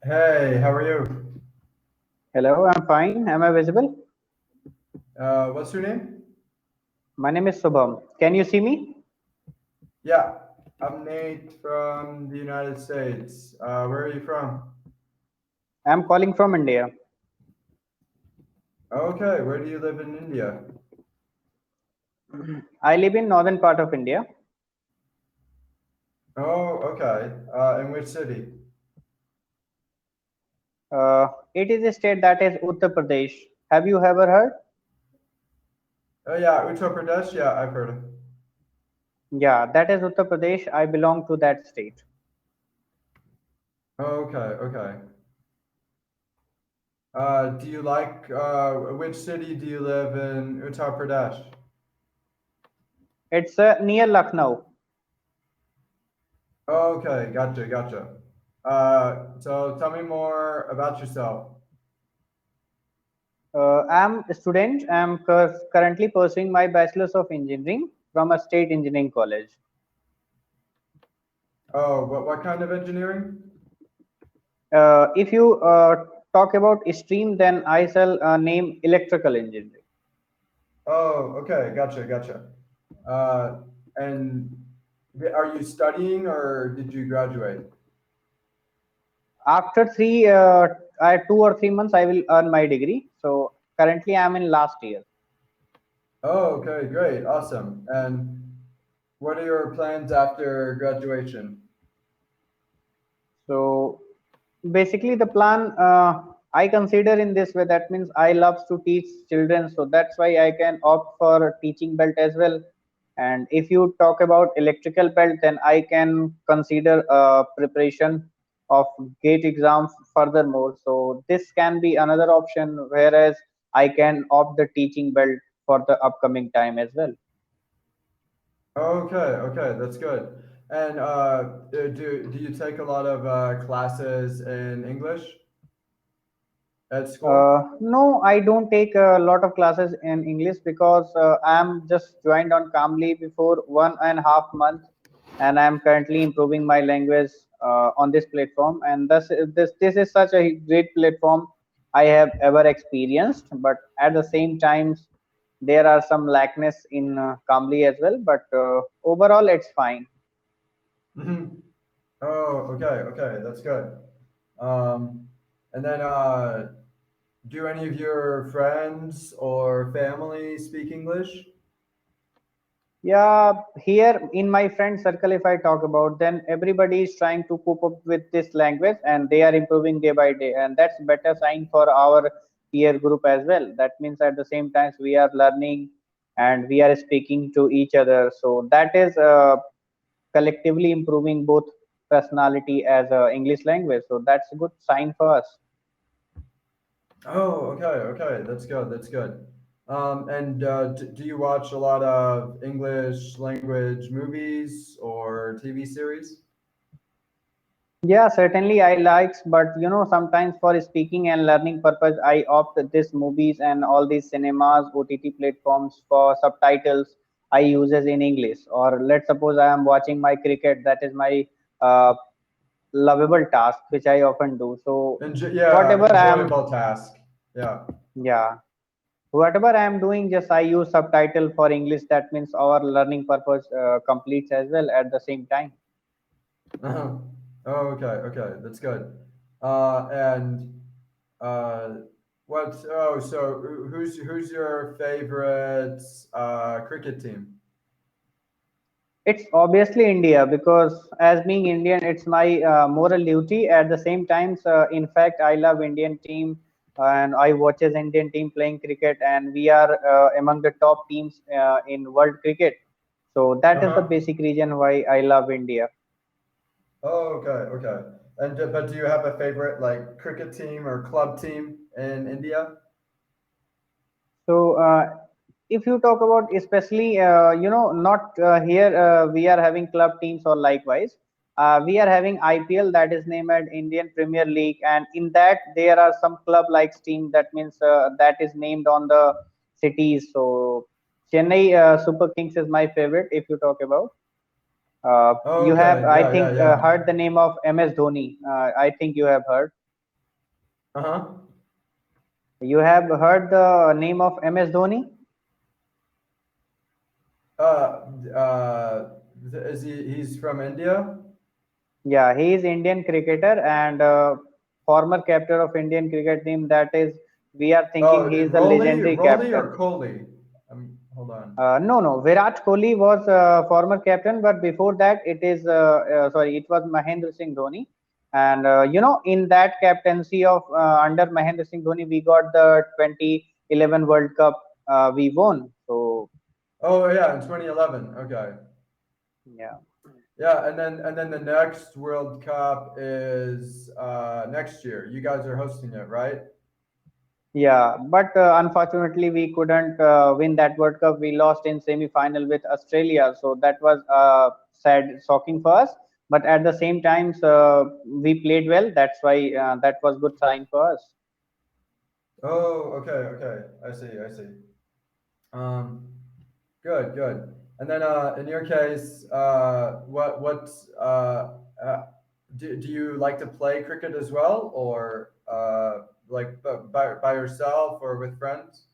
Hey, how are you? Hello, I'm fine. Am I visible? What's your name? My name is Subham. Can you see me? Yeah, I'm Nate from the United States. Where are you from? I'm calling from India. Okay, where do you live in India? I live in northern part of India. Oh, okay. In which city? It is a state that is Uttar Pradesh. Have you ever heard? Oh, yeah, Uttar Pradesh. Yeah, I've heard of. Yeah, that is Uttar Pradesh. I belong to that state. Oh, okay, okay. Do you like which city do you live in Uttar Pradesh? It's near Lucknow. Okay, gotcha, gotcha. So tell me more about yourself. I'm a student. I'm currently pursuing my Bachelor's of Engineering from a state engineering college. Oh, what kind of engineering? If you talk about stream, then I shall name electrical engineering. Oh, okay, gotcha, gotcha. Uh, and are you studying or did you graduate? After 2 or 3 months I will earn my degree, so currently I'm in last year. Oh, okay, great, awesome. And what are your plans after graduation? So basically the plan I consider in this way, that means I love to teach children, so that's why I can opt for a teaching belt as well. And if you talk about electrical belt, then I can consider preparation of gate exam furthermore, so this can be another option, whereas I can opt the teaching belt for the upcoming time as well. Okay, okay, that's good. And do you take a lot of classes in English at school? No, I don't take a lot of classes in English because I'm just joined on Cambly before 1.5 months, and I'm currently improving my language on this platform. And this is such a great platform I have ever experienced. But at the same time, there are some lackness in Cambly as well. But overall, it's fine. Hmm. Oh, okay, okay, that's good. Um, and then do any of your friends or family speak English? Yeah, here in my friend circle, if I talk about, then everybody is trying to cope up with this language and they are improving day by day. And that's better sign for our peer group as well. That means at the same time we are learning and we are speaking to each other. So that is collectively improving both personality as a English language. So that's a good sign for us. Oh, okay, okay, that's good, that's good. And do you watch a lot of English language movies or TV series? Yeah, certainly I likes, but sometimes for speaking and learning purpose, I opt this movies and all these cinemas, OTT platforms for subtitles I uses in English. Or let's suppose I am watching my cricket, that is my uh, lovable task, which I often do. So Yeah, whatever I am, enjoyable task. Yeah. yeah, whatever I am doing, just I use subtitle for English. That means our learning purpose completes as well at the same time. Uh-huh. Oh, okay, okay, that's good. And uh, what's so who's your favorite cricket team? It's obviously India because as being Indian, it's my moral duty. At the same time, in fact, I love Indian team and I watches Indian team playing cricket, and we are among the top teams in world cricket. So that is the Uh-huh. basic reason why I love India. Oh, okay, okay. And but do you have a favorite like cricket team or club team in India? So if you talk about especially, not here we are having club teams or likewise. We are having IPL, that is named as Indian Premier League, and in that there are some club like team, that means that is named on the cities. So Chennai Super Kings is my favorite. If you talk about, Oh, you have okay, I yeah, yeah, think yeah. heard the name of MS Dhoni. I think you have heard. Uh-huh. You have heard the name of MS Dhoni? Uh, uh, is he's from India? Yeah, he is Indian cricketer and former captain of Indian cricket team. That is, we are thinking Oh, he is the legendary Rolly captain. or Kohli? Hold on. No. Virat Kohli was former captain, but before that, it was Mahendra Singh Dhoni. And in that captaincy of under Mahendra Singh Dhoni, we got the 2011 World Cup. We won. So Oh yeah, in 2011. Okay. yeah. Yeah, and then the next World Cup is next year. You guys are hosting it, right? Yeah, but unfortunately, we couldn't win that World Cup. We lost in semi-final with Australia, so that was sad, shocking for us. But at the same time, we played well. That's why that was good sign for us. Oh, okay. I see. Um, good. And then in your case, what uh, do you like to play cricket as well, or like by yourself or with friends?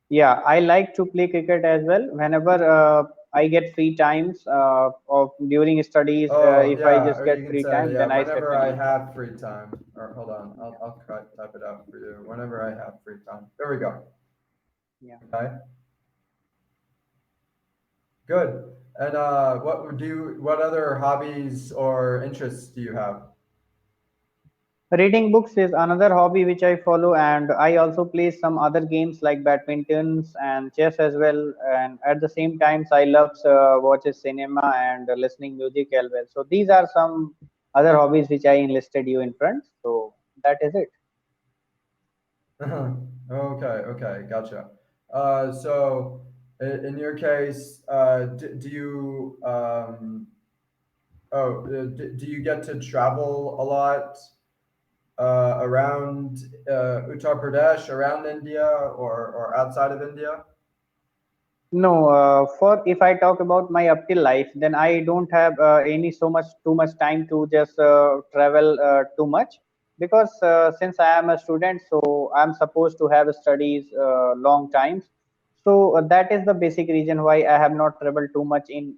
Yeah, I like to play cricket as well. Whenever I get free times of during studies, Oh if I yeah, just or you get can free say time, yeah. then I Whenever I certainly. have free time, or hold on, I'll type it out for you. Whenever I have free time. There we go. Yeah. Okay, good. And what other hobbies or interests do you have? Reading books is another hobby which I follow, and I also play some other games like badmintons and chess as well. And at the same times, I love watches cinema and listening music as well. So these are some other hobbies which I enlisted you in front. So that is it. Okay, gotcha. So in your case, do you do you get to travel a lot around Uttar Pradesh, around India, or outside of India? No, for if I talk about my up till life, then I don't have any too much time to just travel too much because since I am a student, so I'm supposed to have studies long times. So that is the basic reason why I have not traveled too much in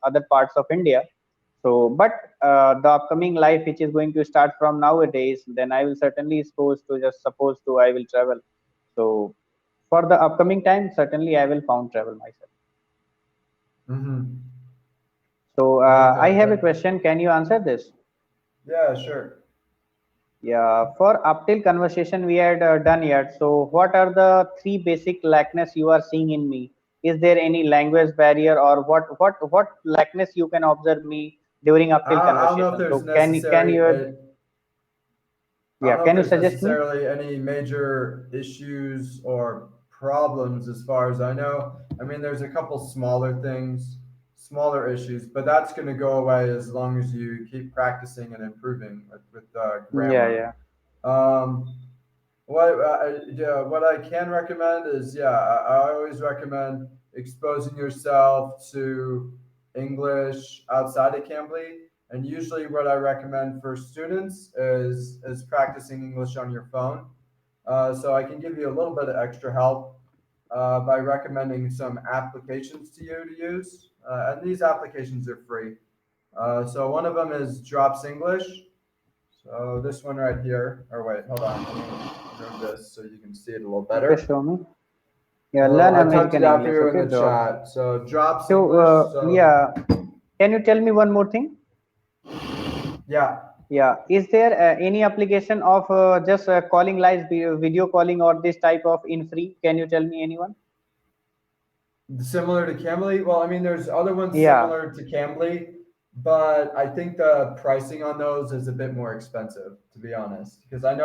other parts of India. So, but the upcoming life which is going to start from nowadays, then I will certainly suppose to I will travel. So for the upcoming time, certainly I will found travel myself. Mm-hmm. So I Okay, have a good. question. Can you answer this? Yeah, sure. Yeah, for up till conversation we had done yet. So what are the three basic lackness you are seeing in me? Is there any language barrier or what lackness you can observe me during up till I don't know if conversation? there's So can necessary. you I yeah, don't know if can you there's suggest me? necessarily any major issues or problems as far as I know. I mean, there's a couple smaller things, smaller issues, but that's going to go away as long as you keep practicing and improving with Yeah, grammar. yeah. Um, yeah, what I can recommend is, yeah, I always recommend exposing yourself to English outside of Cambly. And usually, what I recommend for students is practicing English on your phone. So I can give you a little bit of extra help by recommending some applications to you to use. And these applications are free. So one of them is Drops English. So this one right here, or wait, hold on, let me move this so you can see it a little Okay, better. show me. Yeah, Well, learn I typed it American out for English. you in Okay, the drops. chat. So Drops So English. So yeah, can you tell me one more thing? yeah, Yeah, is there any application of just calling live video calling or this type of in free? Can you tell me anyone? similar to Cambly. Well, I mean, there's other ones Yeah, similar to Cambly, but I think the pricing on those is a bit more expensive, to be honest. Because I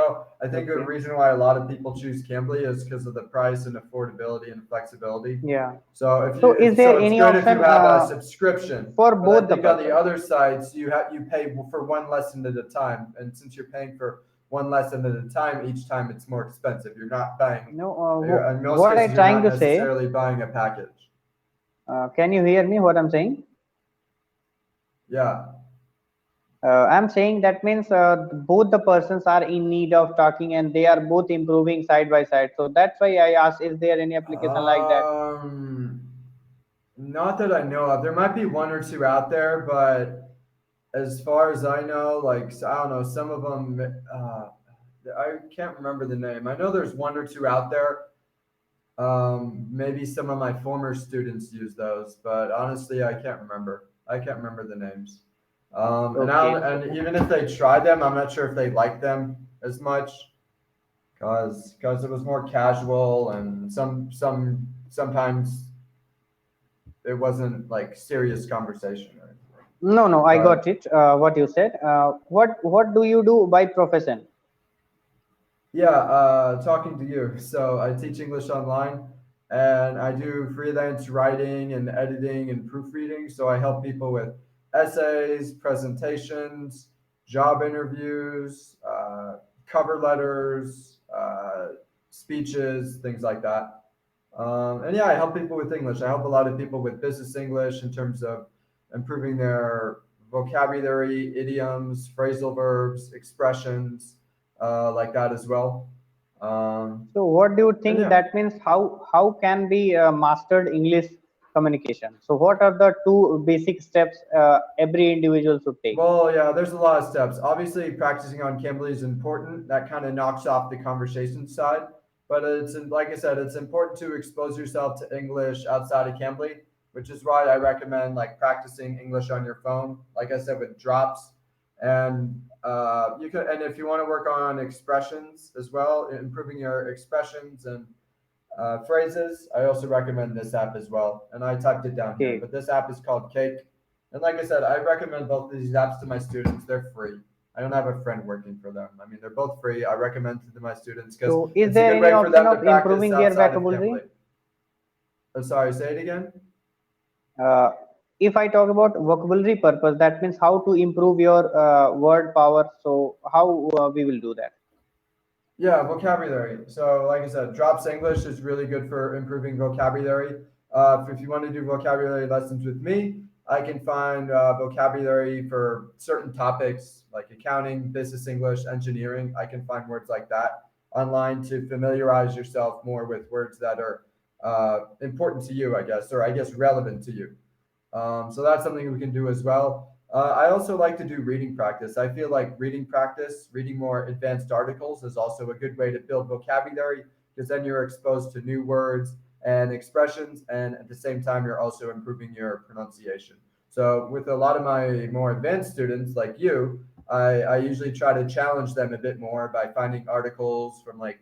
think the okay. reason why a lot of people choose Cambly is because of the price and affordability and flexibility. Yeah. So So is there it's any good if you option have a subscription, for but I both the think on the purpose? other sides you pay for one lesson at a time, and since you're paying for one lesson at a time, each time it's more expensive. You're not buying, No, in most what I cases, you're trying not to say, necessarily buying a package. can you hear me what I'm saying? Yeah. I'm saying that means both the persons are in need of talking and they are both improving side by side. So that's why I asked, is there any application like that? Um, Not that I know of. There might be one or two out there, but as far as I know, like I don't know, some of them. I can't remember the name. I know there's one or two out there. Maybe some of my former students use those, but honestly, I can't remember. I can't remember the names. Okay, And so even if they tried them, I'm not sure if they like them as much because it was more casual and sometimes it wasn't like serious conversation or anything. no, no, I got But it. What you said. What do you do by profession? yeah, talking to you. So I teach English online and I do freelance writing and editing and proofreading. So I help people with essays, presentations, job interviews, cover letters, speeches, things like that. And yeah, I help people with English. I help a lot of people with business English in terms of improving their vocabulary, idioms, phrasal verbs, expressions, like that as well. So what do you And think yeah, that means? How can be mastered English communication? So what are the two basic steps every individual should take? well, yeah, there's a lot of steps. Obviously, practicing on Cambly is important. That kind of knocks off the conversation side. But like I said, it's important to expose yourself to English outside of Cambly, which is why I recommend like practicing English on your phone. Like I said, with drops, and you could, and if you want to work on expressions as well, improving your expressions and phrases, I also recommend this app as well. And I typed it down here, Okay. but this app is called Cake. And like I said, I recommend both of these apps to my students. They're free. I don't have a friend working for them. I mean, they're both free. I recommend them to my students because So is it's a there good any way for option them to of practice improving their outside of vocabulary? Cambly. Oh, sorry, say it again. Uh, if I talk about vocabulary purpose, that means how to improve your word power. So how we will do that? Yeah, vocabulary. So, like I said, Drops English is really good for improving vocabulary. If you want to do vocabulary lessons with me, I can find vocabulary for certain topics like accounting, business English, engineering. I can find words like that online to familiarize yourself more with words that are important to you, I guess, or I guess relevant to you. So that's something we can do as well. I also like to do reading practice. I feel like reading practice, reading more advanced articles is also a good way to build vocabulary because then you're exposed to new words and expressions. And at the same time, you're also improving your pronunciation. So with a lot of my more advanced students like you, I usually try to challenge them a bit more by finding articles from like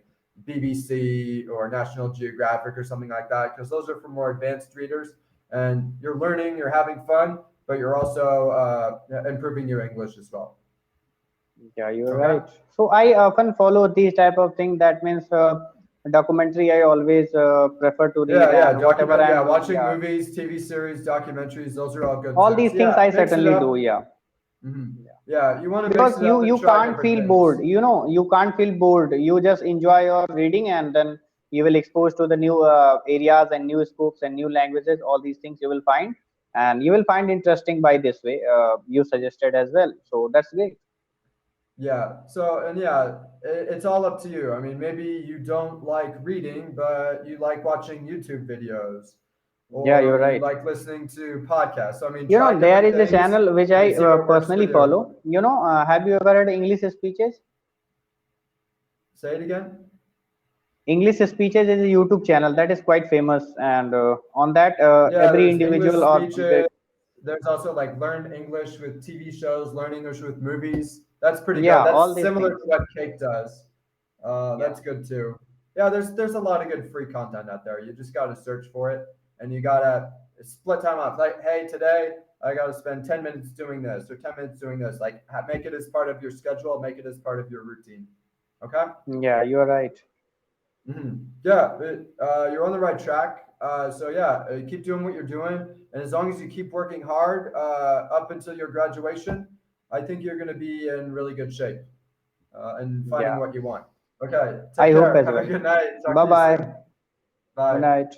BBC or National Geographic or something like that, because those are for more advanced readers and you're learning, you're having fun, but you're also improving your English as well. Yeah, you're Okay. right. So I often follow these type of thing. That means documentary I always prefer to read, Yeah. and whatever Document. Yeah, I'm doing, watching yeah, movies, TV series, documentaries. Those are all good all too. these So things yeah, I mix it certainly do. up. Yeah. Yeah. Yeah, you want to mix Because it you up and you try can't different feel things. bored, you can't feel bored, you just enjoy your reading, and then you will expose to the new areas and new scopes and new languages. All these things you will find, and you will find interesting by this way you suggested as well, so that's great. Yeah. So, and yeah, it's all up to you. I mean, maybe you don't like reading, but you like watching YouTube videos Yeah, or you're you right. like listening to podcasts. So, I mean, try There different is a things channel which I and see what works for personally you. follow. Have you ever heard English speeches? Say it again. English speeches is a YouTube channel that is quite famous, and on that Yeah, every there's English individual or speeches. There's also like learn English with TV shows, learn English with movies. That's pretty good. yeah, all That's these similar to things. what Cake does. Yeah. That's good too. Yeah, there's a lot of good free content out there. You just got to search for it, and you gotta split time up. Like, hey, today I got to spend 10 minutes doing this or 10 minutes doing this. Like, make it as part of your schedule. Make it as part of your routine. Okay. Yeah, you're right. Yeah, you're on the right track. So yeah, keep doing what you're doing, and as long as you keep working hard up until your graduation, I think you're going to be in really good shape and finding Yeah, what you want. Okay, I take hope care. as Have a well. good night. Talk Bye to you bye. soon. Good Bye. night.